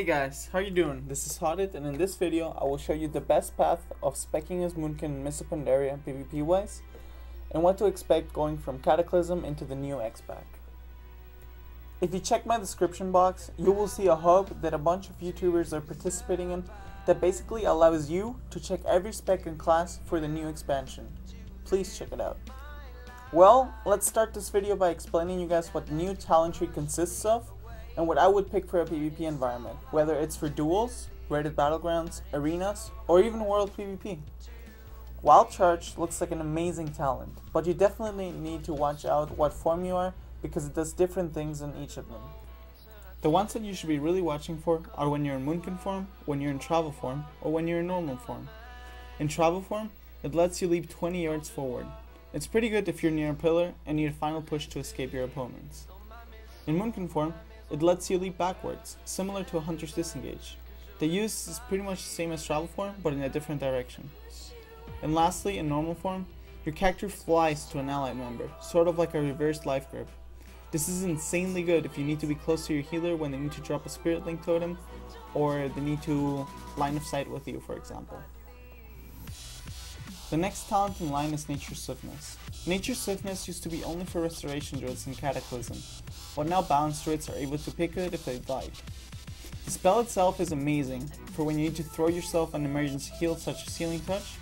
Hey guys, how you doing? This is Hodit, and in this video I will show you the best path of speccing as Moonkin in Mists of Pandaria PvP wise, and what to expect going from Cataclysm into the new X-Pack. If you check my description box, you will see a hub that a bunch of YouTubers are participating in that basically allows you to check every spec and class for the new expansion. Please check it out. Well, let's start this video by explaining you guys what the new talent tree consists of and what I would pick for a PvP environment, whether it's for duels, rated battlegrounds, arenas, or even world PvP. Wild Charge looks like an amazing talent, but you definitely need to watch out what form you are because it does different things in each of them. The ones that you should be really watching for are when you're in Moonkin form, when you're in travel form, or when you're in normal form. In travel form, it lets you leap 20 yards forward. It's pretty good if you're near a pillar and need a final push to escape your opponents. In Moonkin form, it lets you leap backwards, similar to a Hunter's Disengage. The use is pretty much the same as travel form, but in a different direction. And lastly, in normal form, your character flies to an allied member, sort of like a reversed life grip. This is insanely good if you need to be close to your healer when they need to drop a Spirit Link totem, or they need to line of sight with you, for example. The next talent in line is Nature Swiftness. Nature Swiftness used to be only for restoration druids in Cataclysm, but now balanced druids are able to pick it if they'd like. The spell itself is amazing for when you need to throw yourself an emergency heal such as Healing Touch,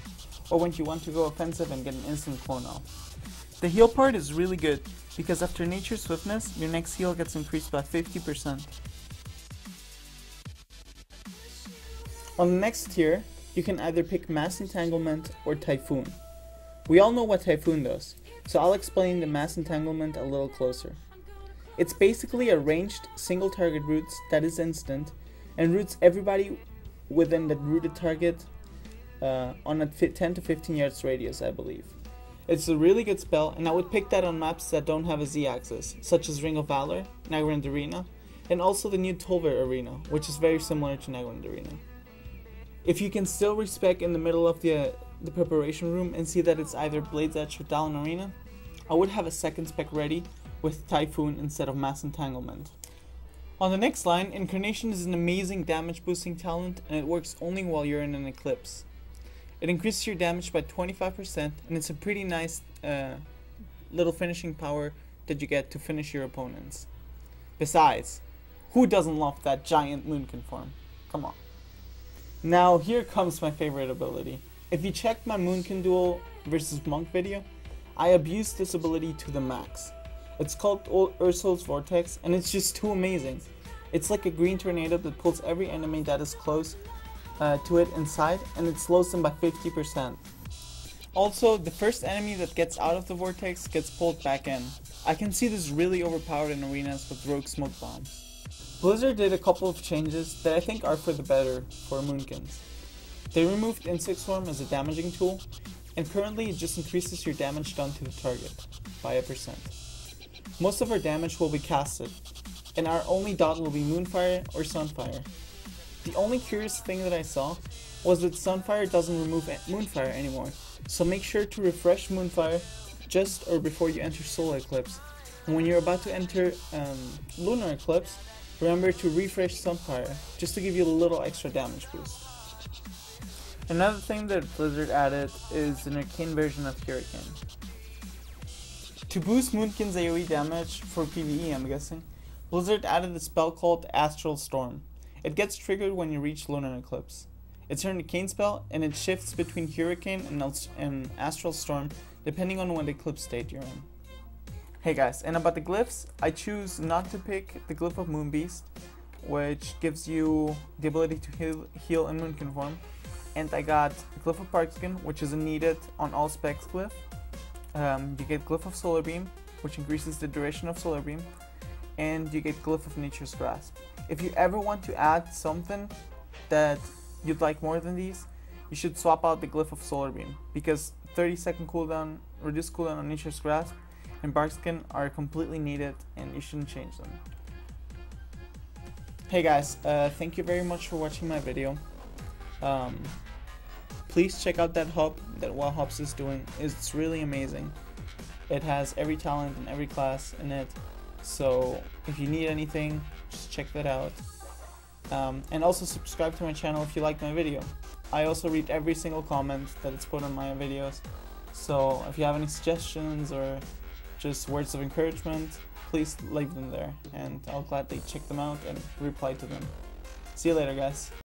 or when you want to go offensive and get an instant clone off. The heal part is really good, because after Nature Swiftness, your next heal gets increased by 50%. On the next tier, you can either pick Mass Entanglement or Typhoon. We all know what Typhoon does, so I'll explain the Mass Entanglement a little closer. It's basically a ranged single target roots that is instant and roots everybody within that rooted target on a 10 to 15 yards radius, I believe. It's a really good spell, and I would pick that on maps that don't have a Z-axis, such as Ring of Valor, Nagrand Arena, and also the new Tolver Arena, which is very similar to Nagrand Arena. If you can still respec in the middle of the preparation room and see that it's either Blade's Edge or Dallin Arena, I would have a second spec ready with Typhoon instead of Mass Entanglement. On the next line, Incarnation is an amazing damage boosting talent, and it works only while you're in an eclipse. It increases your damage by 25%, and it's a pretty nice little finishing power that you get to finish your opponents. Besides, who doesn't love that giant Moonkin form? Come on. Now here comes my favorite ability. If you checked my Moonkin duel versus Monk video, I abused this ability to the max. It's called Ursul's Vortex, and it's just too amazing. It's like a green tornado that pulls every enemy that is close to it inside, and it slows them by 50%. Also, the first enemy that gets out of the vortex gets pulled back in. I can see this really overpowered in arenas with Rogue Smoke Bomb. Blizzard did a couple of changes that I think are for the better for Moonkins. They removed Insect Swarm as a damaging tool, and currently it just increases your damage done to the target by 1%. Most of our damage will be casted, and our only dot will be Moonfire or Sunfire. The only curious thing that I saw was that Sunfire doesn't remove Moonfire anymore, so make sure to refresh Moonfire just or before you enter Solar Eclipse, and when you're about to enter Lunar Eclipse, remember to refresh Sunfire just to give you a little extra damage boost. Another thing that Blizzard added is an arcane version of Hurricane. To boost Moonkin's AoE damage for PvE, I'm guessing, Blizzard added a spell called Astral Storm. It gets triggered when you reach Lunar Eclipse. It's an arcane spell, and it shifts between Hurricane and Astral Storm depending on what eclipse state you're in. Hey guys, and about the glyphs, I choose not to pick the glyph of Moonbeast, which gives you the ability to heal in Moonkin form, and I got the glyph of Parkskin, which is a needed on all specs glyph. You get glyph of Solar Beam, which increases the duration of Solar Beam, and you get glyph of Nature's Grasp. If you ever want to add something that you'd like more than these, you should swap out the glyph of Solar Beam, because 30-second cooldown, reduced cooldown on Nature's Grasp, and Barkskin are completely needed, and you shouldn't change them. Hey guys, thank you very much for watching my video. Please check out that hub that Wild Hops is doing. It's really amazing. It has every talent and every class in it, so if you need anything, just check that out. And also subscribe to my channel if you like my video. I also read every single comment that is put on my videos, so if you have any suggestions or just words of encouragement, please leave them there and I'll gladly check them out and reply to them. See you later, guys.